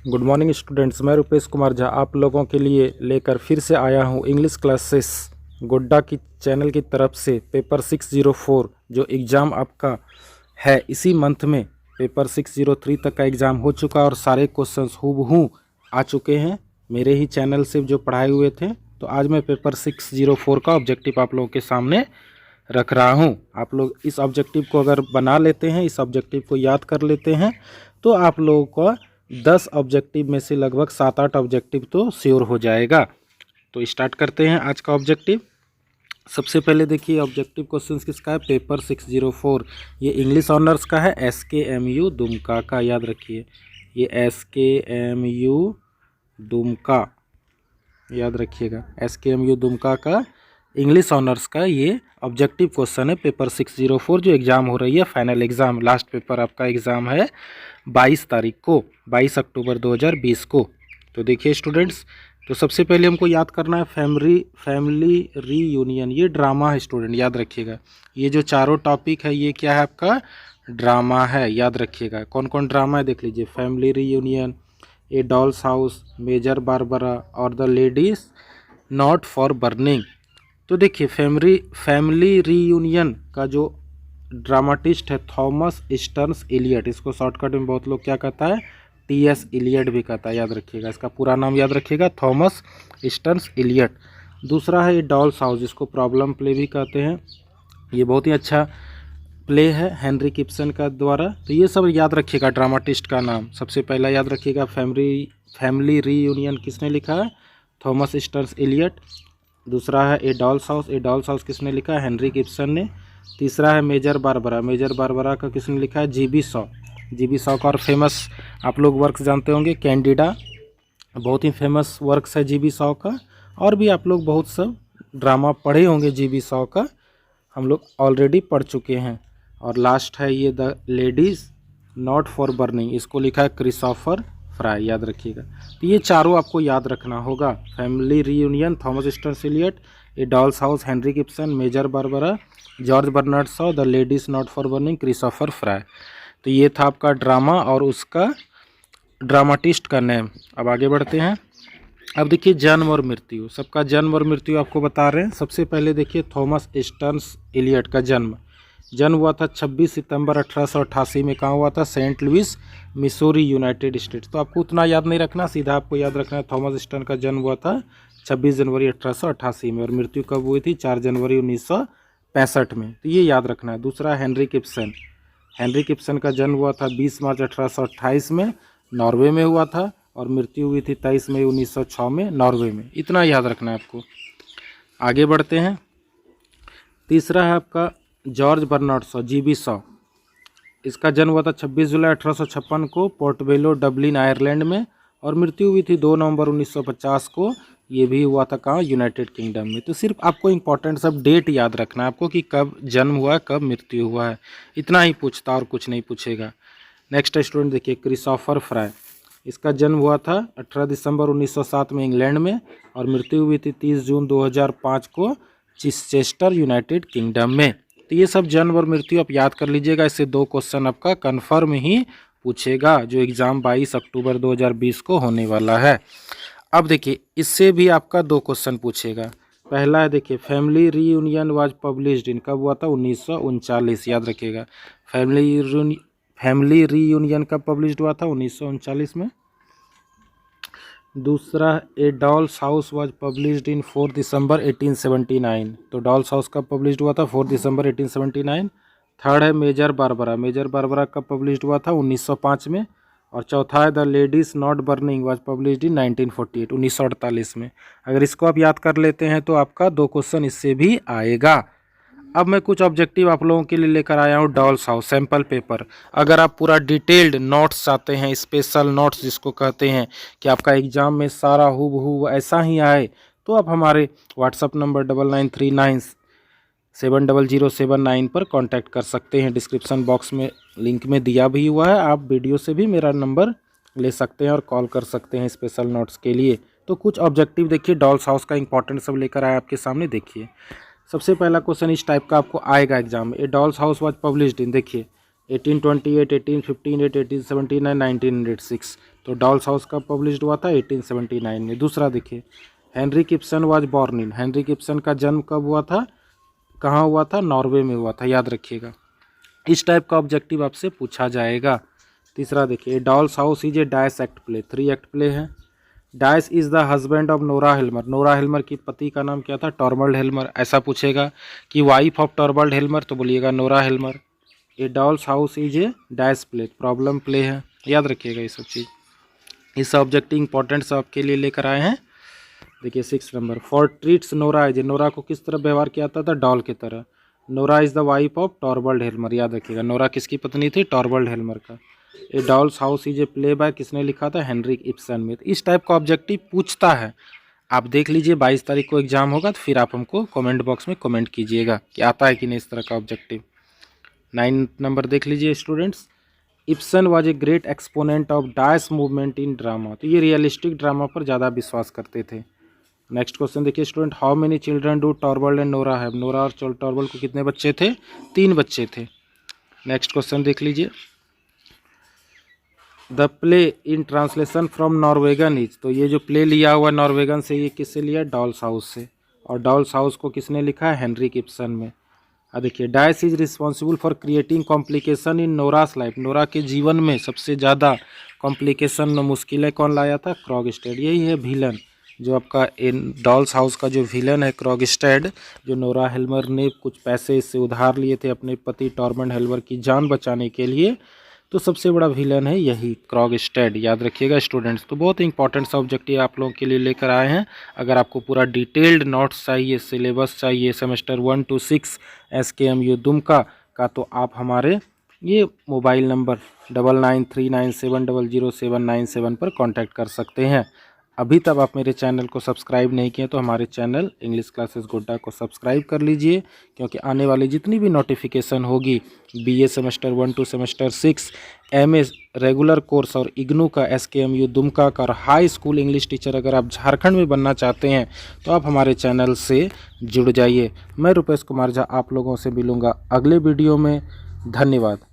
Good morning students, मैं रुपेश कुमार झा आप लोगों के लिए लेकर फिर से आया हूं इंग्लिश क्लासेस गोड्डा की चैनल की तरफ से। पेपर 604 जो एग्ज़ाम आपका है इसी मंथ में, पेपर 603 तक का एग्ज़ाम हो चुका और सारे क्वेश्चंस हूबहू आ चुके हैं मेरे ही चैनल से जो पढ़ाए हुए थे। तो आज मैं पेपर 604 का ऑब्जेक्टिव आप लोगों के सामने रख रहा हूं। आप लोग इस ऑब्जेक्टिव को अगर बना लेते हैं, इस ऑब्जेक्टिव को याद कर लेते हैं, तो आप लोगों को 10 ऑब्जेक्टिव में से लगभग 7-8 ऑब्जेक्टिव तो श्योर हो जाएगा। तो स्टार्ट करते हैं आज का ऑब्जेक्टिव। सबसे पहले देखिए ऑब्जेक्टिव क्वेश्चन किसका है, पेपर 604। ये इंग्लिश ऑनर्स का है, SKMU दुमका का, याद रखिए ये SKMU दुमका, याद रखिएगा SKMU दुमका का इंग्लिश ऑनर्स का ये ऑब्जेक्टिव क्वेश्चन है। पेपर 604 जो एग्ज़ाम हो रही है, फाइनल एग्ज़ाम, लास्ट पेपर आपका एग्ज़ाम है 22 तारीख को, 22 अक्टूबर 2020 को। तो देखिए स्टूडेंट्स, तो सबसे पहले हमको याद करना है फैमिली रीयूनियन। ये ड्रामा है स्टूडेंट, याद रखिएगा। ये जो चारों टॉपिक है ये क्या है आपका, ड्रामा है, याद रखिएगा। कौन कौन ड्रामा है देख लीजिए, फैमिली रीयूनियन, ए डॉल्स हाउस, मेजर बारबरा और the lady's not for burning. तो देखिए फैमिली रीयूनियन का जो ड्रामाटिस्ट है थॉमस स्टर्न्स इलियट, इसको शॉर्टकट में बहुत लोग क्या कहता है, TS इलियट भी कहता है, याद रखिएगा। इसका पूरा नाम याद रखिएगा, थॉमस स्टर्न्स इलियट। दूसरा है ये डॉल्स हाउस, जिसको प्रॉब्लम प्ले भी कहते हैं। ये बहुत ही अच्छा प्ले है हेनरी किप्सन का द्वारा। तो ये सब याद रखिएगा ड्रामाटिस्ट का नाम। सबसे पहला याद रखिएगा फैमिली रीयूनियन किसने लिखा है, थॉमस स्टर्न्स इलियट। दूसरा है ए डॉल्स हाउस किसने लिखा है, हेनरी किप्सन ने। तीसरा है मेजर बारबरा का किसने लिखा है, GB शॉ का। और फेमस आप लोग वर्क्स जानते होंगे, कैंडिडा, बहुत ही फेमस वर्क्स है GB शॉ का। और भी आप लोग बहुत सब ड्रामा पढ़े होंगे GB शॉ का, हम लोग ऑलरेडी पढ़ चुके हैं। और लास्ट है ये the ladies not for burning, इसको लिखा है क्रिस्टोफर फ्राई, याद रखिएगा। तो ये चारों आपको याद रखना होगा, family reunion, Thomas Stearns Eliot, a doll's house, Henrik Ibsen, Major Barbara, George Bernard Shaw, the lady's not for burning, Christopher Fry. तो ये था आपका ड्रामा और उसका ड्रामाटिस्ट का नेम। अब आगे बढ़ते हैं। अब देखिए जन्म और मृत्यु, सबका जन्म और मृत्यु आपको बता रहे हैं। सबसे पहले देखिए थॉमस स्टर्न्स इलियट का जन्म हुआ था 26 सितंबर 1888 में। कहाँ हुआ था, Saint Louis Missouri, United States. तो आपको उतना याद नहीं रखना, सीधा आपको याद रखना है थॉमस स्टर्न का जन्म हुआ था 26 जनवरी 1888 में और मृत्यु कब हुई थी, 4 जनवरी 1965 में। तो ये याद रखना है। दूसरा हेनरी किप्सन का जन्म हुआ था 20 मार्च 1828 में, नॉर्वे में हुआ था और मृत्यु हुई थी 23 मई 1906 में, नॉर्वे में। इतना याद रखना है आपको। आगे बढ़ते हैं। तीसरा है आपका George Bernard Shaw, GB Shaw. इसका जन्म हुआ था 26 जुलाई 1856 को, पोर्टबेलो, डबलिन, आयरलैंड में और मृत्यु हुई थी 2 नवंबर 1950 को। ये भी हुआ था कहाँ, यूनाइटेड किंगडम में। तो सिर्फ आपको इंपॉर्टेंट सब डेट याद रखना है आपको कि कब जन्म हुआ है, कब मृत्यु हुआ है, इतना ही पूछता और कुछ नहीं पूछेगा। नेक्स्ट स्टूडेंट देखिए क्रिस्टोफर फ्राई, इसका जन्म हुआ था 18 दिसंबर 1907 में इंग्लैंड में और मृत्यु हुई थी 30 जून 2005 को, चिस्चेस्टर, यूनाइटेड किंगडम में। तो ये सब जन्म और मृत्यु आप याद कर लीजिएगा। इससे 2 क्वेश्चन आपका कन्फर्म ही पूछेगा जो एग्ज़ाम 22 अक्टूबर 2020 को होने वाला है। अब देखिए इससे भी आपका 2 क्वेश्चन पूछेगा। पहला है देखिए फैमिली रीयूनियन वाज पब्लिश्ड इन, कब हुआ था, 1939, याद रखिएगा। फैमिली रीयूनियन कब पब्लिश्ड हुआ था, 1939 में। दूसरा a doll's house was published in 4 दिसंबर 1879, तो डॉल्स हाउस कब पब्लिश्ड हुआ था, 4 दिसंबर 1879। थर्ड है मेजर बारबरा कब पब्लिश्ड हुआ था, 1905 में। और चौथा है the lady's not burning was published in 1948, 1948 में। अगर इसको आप याद कर लेते हैं तो आपका 2 क्वेश्चन इससे भी आएगा। अब मैं कुछ ऑब्जेक्टिव आप लोगों के लिए लेकर आया हूँ, डॉल्स हाउस सैम्पल पेपर। अगर आप पूरा डिटेल्ड नोट्स चाहते हैं, स्पेशल नोट्स जिसको कहते हैं कि आपका एग्जाम में सारा हूबहू ऐसा ही आए, तो आप हमारे व्हाट्सअप नंबर 9939700779 पर कांटेक्ट कर सकते हैं। डिस्क्रिप्शन बॉक्स में लिंक में दिया भी हुआ है, आप वीडियो से भी मेरा नंबर ले सकते हैं और कॉल कर सकते हैं स्पेशल नोट्स के लिए। तो कुछ ऑब्जेक्टिव देखिए डॉल्स हाउस का इंपॉर्टेंट सब लेकर आए आपके सामने। देखिए सबसे पहला क्वेश्चन इस टाइप का आपको आएगा एग्जाम में, a doll's house was published in, देखिए 1828, 1858, 1879, 1906। तो डॉल्स हाउस कब पब्लिश्ड हुआ था? 1879 में। दूसरा देखिए, Henry Gibson was born in, Henry Gibson का जन्म कब हुआ था, कहाँ हुआ था? नॉर्वे में हुआ था, याद रखिएगा। इस टाइप का ऑब्जेक्टिव आपसे पूछा जाएगा। तीसरा देखिए, doll's house is a dice act play, 3 act play है। Dice is the husband of Nora Helmer, Nora Helmer की पति का नाम क्या था? टॉर्वल्ड हेल्मर। ऐसा पूछेगा कि वाइफ ऑफ टॉर्वल्ड हेल्मर, तो बोलिएगा Nora Helmer. A doll's house is a dice play, problem play है, याद रखिएगा ये सब चीज़। इस ऑब्जेक्टिव इंपॉर्टेंट से आपके लिए लेकर आए हैं। देखिए 6 number, for treats Nora as, Nora को किस तरह व्यवहार किया था? डॉल की तरह। Nora is the wife of Torvald Helmer, याद रखिएगा। नोरा किसकी पत्नी थी? टॉर्वल्ड हेल्मर का। A doll's house is a play by, किसने लिखा था? हेनरिक इब्सन में। इस टाइप का ऑब्जेक्टिव पूछता है, आप देख लीजिए। 22 तारीख को एग्जाम होगा, तो फिर आप हमको कमेंट बॉक्स में कमेंट कीजिएगा कि आता है कि नहीं इस तरह का ऑब्जेक्टिव। 9 नंबर देख लीजिए students, Ibsen was a great exponent of dice movement in drama, तो ये रियलिस्टिक ड्रामा पर ज़्यादा विश्वास करते थे। नेक्स्ट क्वेश्चन देखिए student, how many children do Torvald and Nora have, Nora और टॉर्वल्ड को कितने बच्चे थे? 3 बच्चे थे। नेक्स्ट क्वेश्चन देख लीजिए, the play in translation from Norwegian is, तो ये जो प्ले लिया हुआ नॉर्वेगन से, ये किससे लिया? डॉल्स हाउस से। और डॉल्स हाउस को किसने लिखा है? हेनरिक इब्सन में। देखिए, dice is responsible for creating complication in Nora's life, Nora के जीवन में सबसे ज़्यादा कॉम्प्लिकेशन में मुश्किलें कौन लाया था? क्रॉगस्टेड। यही है विलन, जो आपका इन डॉल्स हाउस का जो विलन है क्रॉगस्टेड, जो नोरा हेल्मर ने कुछ पैसे इससे उधार लिए थे अपने पति टॉर्मंड हेल्मर की जान बचाने के लिए, तो सबसे बड़ा विलन है यही क्रॉगस्टेड, याद रखिएगा स्टूडेंट्स। तो बहुत इंपॉर्टेंट सा ऑब्जेक्टिव आप लोगों के लिए लेकर आए हैं। अगर आपको पूरा डिटेल्ड नोट्स चाहिए, सिलेबस चाहिए सेमेस्टर 1 to 6 SKMU दुमका का, तो आप हमारे ये मोबाइल नंबर 9939700797 पर कांटेक्ट कर सकते हैं। अभी तक आप मेरे चैनल को सब्सक्राइब नहीं किए तो हमारे चैनल इंग्लिश क्लासेस गोड्डा को सब्सक्राइब कर लीजिए, क्योंकि आने वाली जितनी भी नोटिफिकेशन होगी, BA semester 1 to semester 6, MA regular course और इग्नू का, SKMU दुमका का, और हाई स्कूल इंग्लिश टीचर अगर आप झारखंड में बनना चाहते हैं तो आप हमारे चैनल से जुड़ जाइए। मैं रुपेश कुमार झा आप लोगों से मिलूँगा अगले वीडियो में। धन्यवाद।